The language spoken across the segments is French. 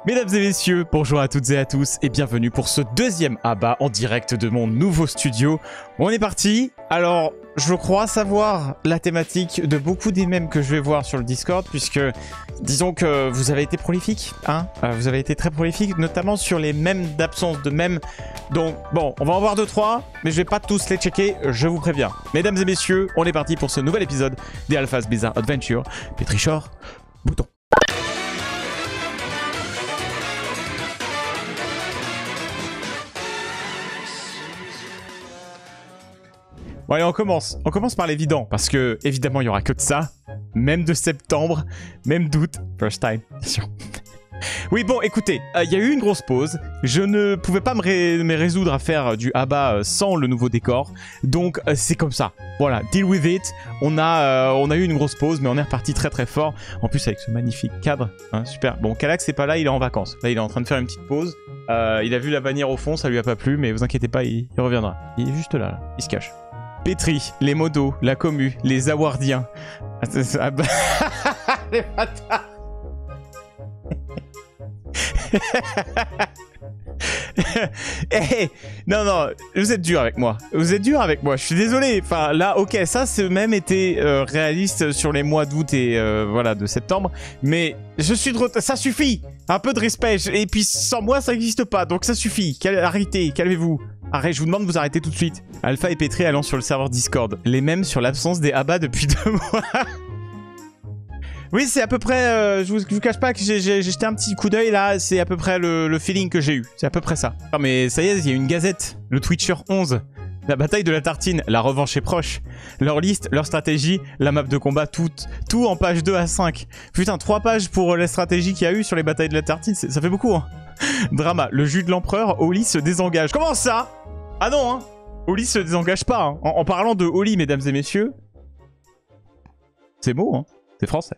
Mesdames et messieurs, bonjour à toutes et à tous et bienvenue pour ce deuxième ABBA en direct de mon nouveau studio. On est parti. Alors, je crois savoir la thématique de beaucoup des mèmes que je vais voir sur le Discord puisque, disons que vous avez été prolifique, hein, vous avez été très prolifique, notamment sur les mèmes d'absence de mèmes. Donc, bon, on va en voir 2-3, mais je vais pas tous les checker, je vous préviens. Mesdames et messieurs, on est parti pour ce nouvel épisode des Alphas Bizarre Adventure. Pétrichor, bouton. Bon allez, on commence par l'évident, parce que évidemment il n'y aura que de ça, même de septembre, même d'août, first time, bien sûr. Oui bon écoutez, il y a eu une grosse pause, je ne pouvais pas me résoudre à faire du ABBA sans le nouveau décor, donc c'est comme ça, voilà, deal with it, on a eu une grosse pause mais on est reparti très très fort, en plus avec ce magnifique cadre, hein, super. Bon Kallax c'est pas là, il est en vacances, là il est en train de faire une petite pause, il a vu la bannière au fond, ça lui a pas plu, mais vous inquiétez pas, il reviendra, il est juste là, il se cache. Pétri, les modos, la commu, les awardiens. Les bâtards. Hey, non, vous êtes dur avec moi. Vous êtes dur avec moi, je suis désolé. Enfin, là, ok, ça, c'est même été réaliste sur les mois d'août et voilà, de septembre. Mais je suis de ça suffit. Un peu de respect. Et puis, sans moi, ça n'existe pas. Donc, ça suffit. Arrêtez, calmez-vous. Arrête, je vous demande de vous arrêter tout de suite. Alpha et Pétri allant sur le serveur Discord. Les mêmes sur l'absence des ABBA depuis 2 mois. Oui, c'est à peu près... je vous cache pas que j'ai jeté un petit coup d'œil là. C'est à peu près le feeling que j'ai eu. C'est à peu près ça. Non mais ça y est, il y a une gazette. Le Twitcher 11. La bataille de la tartine. La revanche est proche. Leur liste, leur stratégie, la map de combat, tout en page 2 à 5. Putain, 3 pages pour les stratégies qu'il y a eu sur les batailles de la tartine. Ça fait beaucoup, hein. Drama. Le jus de l'empereur, Oli se désengage. Comment ça? Ah non, hein. Oli se désengage pas. Hein. En parlant de Oli, mesdames et messieurs, c'est beau, hein. C'est français.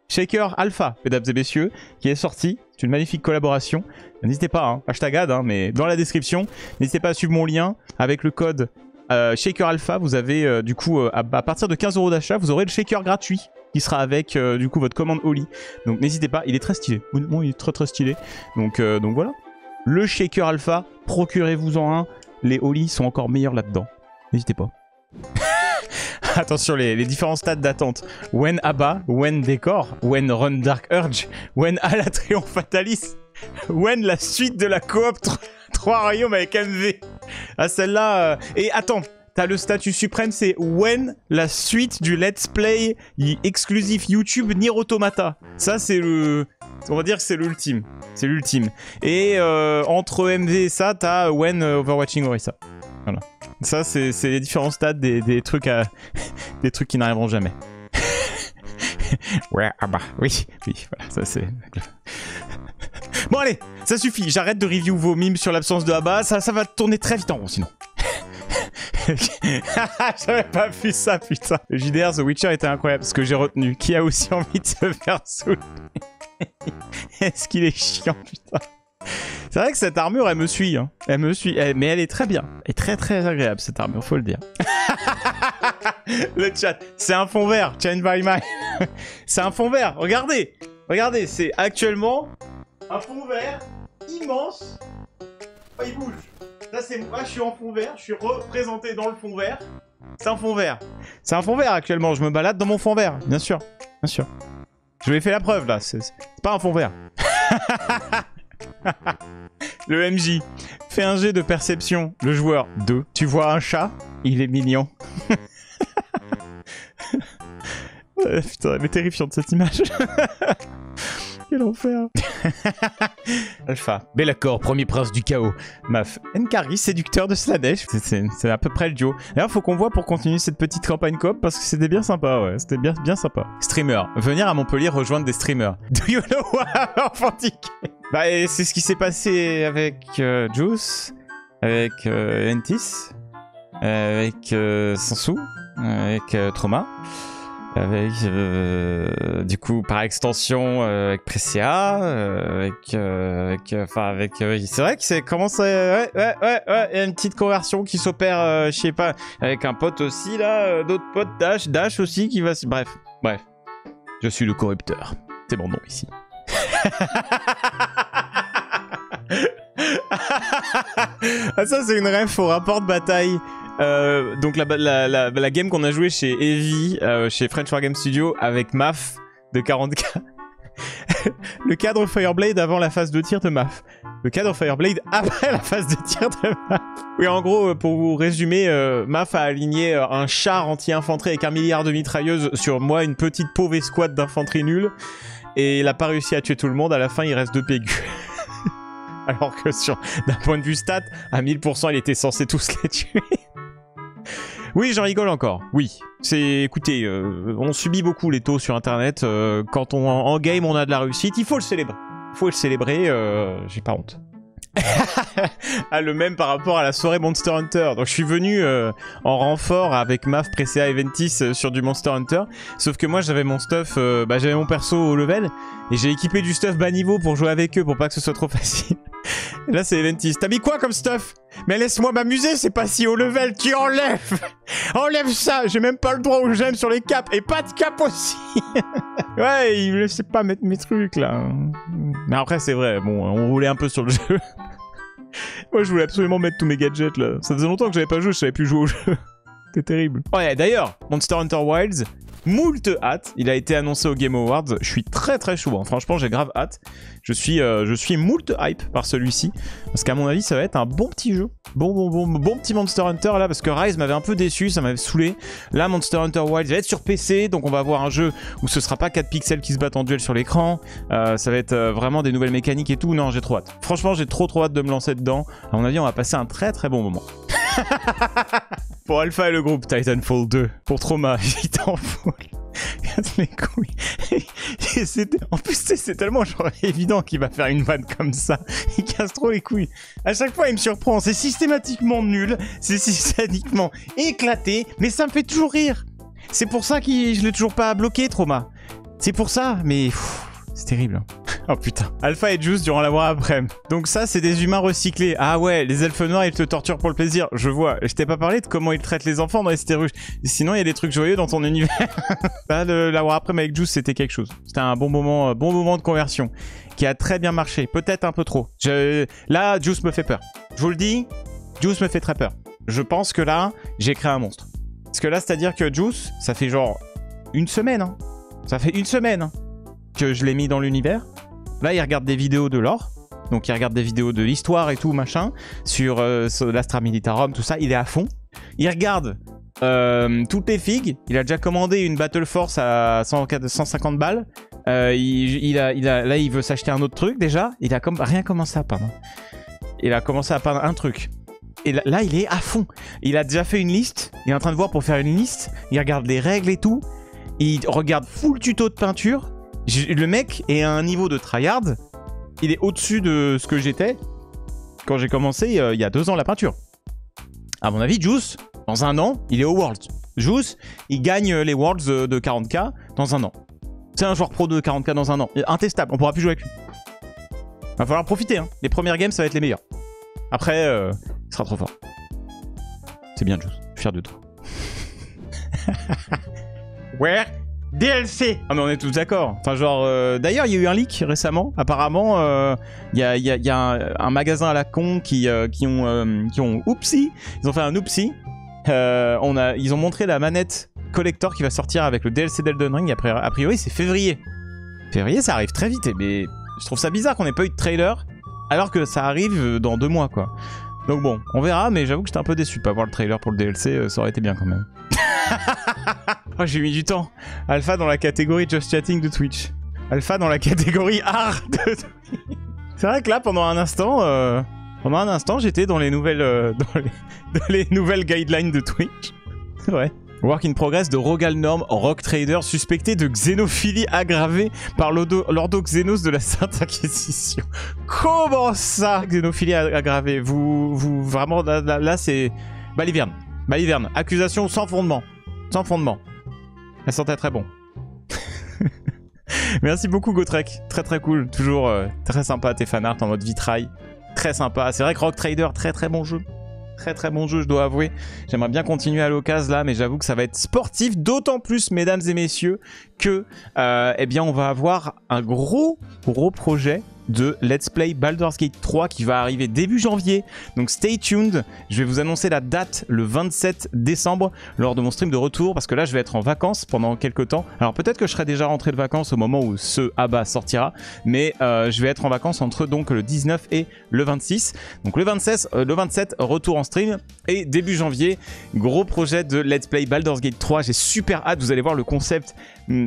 Shaker Alpha, mesdames et messieurs, qui est sorti. C'est une magnifique collaboration. N'hésitez pas, hein. Hashtag ad, hein, mais dans la description, n'hésitez pas à suivre mon lien avec le code Shaker Alpha. Vous avez du coup, à partir de 15 € d'achat, vous aurez le shaker gratuit qui sera avec du coup votre commande Oli. Donc n'hésitez pas, il est très stylé. Bon, il est très très stylé. Donc voilà. Le shaker Alpha, procurez-vous-en un. Les Oli sont encore meilleurs là-dedans. N'hésitez pas. Attention, les différents stades d'attente. When ABBA, When Décor, When Run Dark Urge, When Ala Triomphe Fatalis, When la suite de la coop 3 royaumes avec MV. Ah celle-là... Et attends, t'as le statut suprême, c'est When la suite du Let's Play exclusif YouTube Nier Automata. Ça c'est le... On va dire que c'est l'ultime. C'est l'ultime. Et entre MV et ça, t'as When Overwatching Orisa. Voilà. Ça, c'est les différents stades des trucs à... des trucs qui n'arriveront jamais. Ouais, ah bah, oui, voilà, ça c'est... Bon allez, ça suffit, j'arrête de review vos mimes sur l'absence de ABBA, ça va tourner très vite en rond sinon. J'avais pas vu ça, putain. Le JDR The Witcher était incroyable, ce que j'ai retenu. Qui a aussi envie de se faire saouler? Est-ce qu'il est chiant, putain? C'est vrai que cette armure, elle me suit. Hein. Elle me suit. Mais elle est très bien. Elle est très très agréable, cette armure, faut le dire. Le chat, c'est un fond vert. Change by my. C'est un fond vert. Regardez. Regardez, c'est actuellement un fond vert immense. Oh, il bouge. Là, c'est moi, je suis en fond vert. Je suis représenté dans le fond vert. C'est un fond vert. C'est un fond vert actuellement. Je me balade dans mon fond vert. Bien sûr. Bien sûr. Je lui ai fait la preuve, là. C'est pas un fond vert. Le MJ fait un jet de perception. Le joueur 2. Tu vois un chat? Il est mignon. Putain, elle est terrifiante cette image. Quel enfer. Alpha. Bellacor, premier prince du chaos. Maf. Nkari, séducteur de Slanesh. C'est à peu près le duo. D'ailleurs, faut qu'on voit pour continuer cette petite campagne coop parce que c'était bien sympa, ouais. C'était bien sympa. Streamer. Venir à Montpellier rejoindre des streamers. Do you know what? Enfantique. Bah, c'est ce qui s'est passé avec Juice, avec Entis, avec Sansou, avec Trauma, avec du coup par extension avec Precia, avec c'est vrai que c'est commence ouais, il y a une petite conversion qui s'opère je sais pas avec un pote aussi là, d'autres potes Dash aussi qui va bref, je suis le corrupteur. C'est mon nom ici. Ah, ça, c'est une ref au rapport de bataille. Donc la game qu'on a joué chez Heavy, chez French War Game Studio, avec MAF de 40k. Le cadre Fireblade avant la phase de tir de MAF. Le cadre Fireblade après la phase de tir de MAF. Oui, en gros, pour vous résumer, MAF a aligné un char anti-infanterie avec 1 milliard de mitrailleuses sur moi, une petite pauvre escouade d'infanterie nulle. Et il a pas réussi à tuer tout le monde, à la fin il reste 2 PQ. Alors que d'un point de vue stat, à 1000% il était censé tous les tuer. Oui, j'en rigole encore. Oui, écoutez, on subit beaucoup les taux sur internet. Quand en game on a de la réussite, il faut le célébrer. Il faut le célébrer, j'ai pas honte. Ah, le même par rapport à la soirée Monster Hunter. Donc je suis venu en renfort avec MAF, Presea et Ventis sur du Monster Hunter. Sauf que moi j'avais mon stuff, j'avais mon perso au level. Et j'ai équipé du stuff bas niveau pour jouer avec eux, pour pas que ce soit trop facile. Et là c'est Ventis. T'as mis quoi comme stuff? Mais laisse-moi m'amuser, c'est pas si haut level. Tu enlèves. Enlève ça. J'ai même pas le droit aux gemmes sur les caps. Et pas de cap aussi. Ouais, il me laissait pas mettre mes trucs là. Mais après c'est vrai, bon, on roulait un peu sur le jeu. Moi je voulais absolument mettre tous mes gadgets là. Ça faisait longtemps que j'avais pas joué, je savais plus jouer au jeu. C'était terrible. Ouais, d'ailleurs, Monster Hunter Wilds, moult hâte. Il a été annoncé au Game Awards. Je suis très très chaud. Hein. Franchement, j'ai grave hâte. Je suis moult hype par celui-ci. Parce qu'à mon avis, ça va être un bon petit jeu. Bon petit Monster Hunter là. Parce que Rise m'avait un peu déçu. Ça m'avait saoulé. Là, Monster Hunter Wilds va être sur PC. Donc on va avoir un jeu où ce sera pas 4 pixels qui se battent en duel sur l'écran. Ça va être vraiment des nouvelles mécaniques et tout. Non, j'ai trop hâte. Franchement, j'ai trop hâte de me lancer dedans. À mon avis, on va passer un très très bon moment. Pour Alpha et le groupe Titanfall 2. Pour Trauma, Titanfall. Casse les couilles. En plus, c'est tellement genre évident qu'il va faire une vanne comme ça. Il casse trop les couilles. À chaque fois, il me surprend. C'est systématiquement nul. C'est systématiquement éclaté. Mais ça me fait toujours rire. C'est pour ça que je l'ai toujours pas bloqué, Trauma. C'est pour ça. Mais c'est terrible. Oh putain. Alpha et Juice durant la war après. Donc ça, c'est des humains recyclés. Ah ouais, les elfes noirs, ils te torturent pour le plaisir. Je vois. Je t'ai pas parlé de comment ils traitent les enfants dans les cités rouges. Sinon, il y a des trucs joyeux dans ton univers. Là, la war après avec Juice, c'était quelque chose. C'était un bon moment de conversion. Qui a très bien marché. Peut-être un peu trop. Là, Juice me fait peur. Je vous le dis, Juice me fait très peur. Je pense que là, j'ai créé un monstre. Parce que là, c'est-à-dire que Juice, ça fait genre une semaine. Hein. Ça fait une semaine que je l'ai mis dans l'univers. Là, il regarde des vidéos de lore. Donc, il regarde des vidéos de l'histoire et tout, machin. Sur l'Astra Militarum, tout ça. Il est à fond. Il regarde toutes les figues. Il a déjà commandé une Battle Force à 150 balles. Là, il veut s'acheter un autre truc, déjà. Il a rien commencé à peindre. Il a commencé à peindre un truc. Et là, il est à fond. Il a déjà fait une liste. Il est en train de voir pour faire une liste. Il regarde les règles et tout. Il regarde full tuto de peinture. Le mec est à un niveau de tryhard, il est au-dessus de ce que j'étais quand j'ai commencé il y a 2 ans la peinture. À mon avis, Juice, dans un an, il est au Worlds. Juice, il gagne les Worlds de 40k dans un an. C'est un joueur pro de 40k dans un an. Intestable, on pourra plus jouer avec lui. Va falloir profiter, hein. Les premières games, ça va être les meilleures. Après, il sera trop fort. C'est bien, Juice. Je suis fier de toi. Ouais. DLC. Ah mais on est tous d'accord. Enfin genre, d'ailleurs il y a eu un leak récemment. Apparemment, il y a un magasin à la con qui ont oupsie. Ils ont fait un oupsie. Ils ont montré la manette collector qui va sortir avec le DLC d'Elden Ring. A priori c'est février. Février ça arrive très vite. Mais je trouve ça bizarre qu'on n'ait pas eu de trailer alors que ça arrive dans 2 mois quoi. Donc bon, on verra. Mais j'avoue que j'étais un peu déçu de pas voir le trailer pour le DLC. Ça aurait été bien quand même. Oh, j'ai mis du temps. Alpha dans la catégorie Just Chatting de Twitch. Alpha dans la catégorie Art de Twitch. C'est vrai que là, pendant un instant, j'étais dans les nouvelles, dans les nouvelles guidelines de Twitch. Ouais. Work in progress de Rogal Norm, Rock Trader, suspecté de xénophilie aggravée par l'ordo Xénos de la Sainte Inquisition. Comment ça, xénophilie aggravée? Vous vraiment, là c'est baliverne. Baliverne, accusation sans fondement. Sans fondement. Elle sentait très bon. Merci beaucoup Gotrek, très très cool. Toujours très sympa tes fanarts en mode vitrail. Très sympa. C'est vrai que Rock Trader, très très bon jeu. Très très bon jeu, je dois avouer. J'aimerais bien continuer à l'occasion là, mais j'avoue que ça va être sportif. D'autant plus, mesdames et messieurs, que eh bien on va avoir un gros projet de Let's Play Baldur's Gate 3 qui va arriver début janvier. Donc stay tuned, je vais vous annoncer la date le 27 décembre lors de mon stream de retour parce que là je vais être en vacances pendant quelques temps. Alors peut-être que je serai déjà rentré de vacances au moment où ce ABBA sortira, mais je vais être en vacances entre donc le 19 et le 26. Donc le 27 retour en stream et début janvier gros projet de Let's Play Baldur's Gate 3. J'ai super hâte, vous allez voir, le concept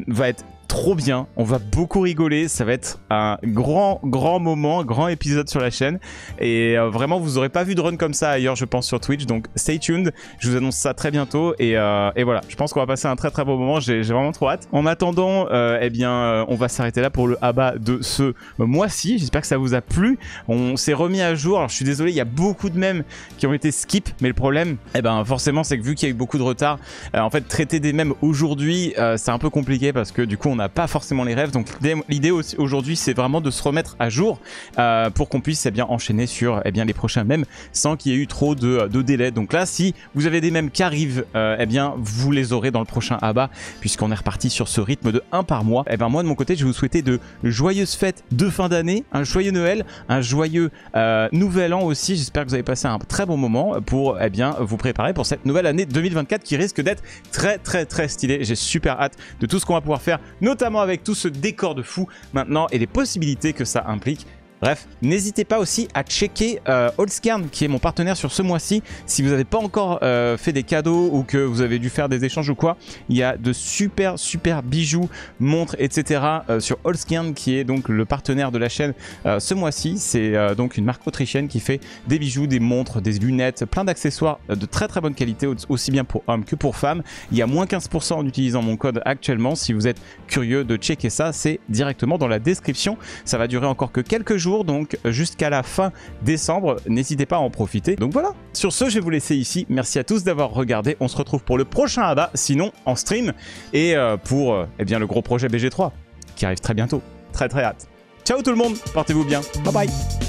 va être trop bien, on va beaucoup rigoler, ça va être un grand moment, un grand épisode sur la chaîne et vraiment vous aurez pas vu de run comme ça ailleurs je pense sur Twitch, donc stay tuned, je vous annonce ça très bientôt et voilà, je pense qu'on va passer un très beau moment, j'ai vraiment trop hâte. En attendant, on va s'arrêter là pour le ABBA de ce mois-ci, j'espère que ça vous a plu, on s'est remis à jour, alors je suis désolé, il y a beaucoup de mèmes qui ont été skip, mais le problème, forcément c'est que vu qu'il y a eu beaucoup de retard, en fait traiter des mèmes aujourd'hui c'est un peu compliqué parce que du coup on n'a pas forcément les rêves, donc l'idée aujourd'hui c'est vraiment de se remettre à jour pour qu'on puisse enchaîner sur les prochains mèmes sans qu'il y ait eu trop de délai. Donc là si vous avez des mèmes qui arrivent, vous les aurez dans le prochain ABBA puisqu'on est reparti sur ce rythme de 1 par mois. Moi de mon côté je vais vous souhaiter de joyeuses fêtes de fin d'année, un joyeux Noël, un joyeux nouvel an aussi. J'espère que vous avez passé un très bon moment pour vous préparer pour cette nouvelle année 2024 qui risque d'être très stylée. J'ai super hâte de tout ce qu'on va pouvoir faire, notamment avec tout ce décor de fou maintenant et les possibilités que ça implique. Bref, n'hésitez pas aussi à checker Allscairn qui est mon partenaire sur ce mois-ci. Si vous n'avez pas encore fait des cadeaux ou que vous avez dû faire des échanges ou quoi, il y a de super bijoux, montres, etc. Sur Allscairn qui est donc le partenaire de la chaîne ce mois-ci. C'est donc une marque autrichienne qui fait des bijoux, des montres, des lunettes, plein d'accessoires de très bonne qualité, aussi bien pour hommes que pour femmes. Il y a moins 15% en utilisant mon code actuellement. Si vous êtes curieux de checker ça, c'est directement dans la description. Ça va durer encore que quelques jours, donc jusqu'à la fin décembre, n'hésitez pas à en profiter. Donc voilà, sur ce je vais vous laisser ici, merci à tous d'avoir regardé, on se retrouve pour le prochain ABBA, sinon en stream, et pour le gros projet BG3 qui arrive très bientôt, très hâte. Ciao tout le monde, portez-vous bien, bye bye.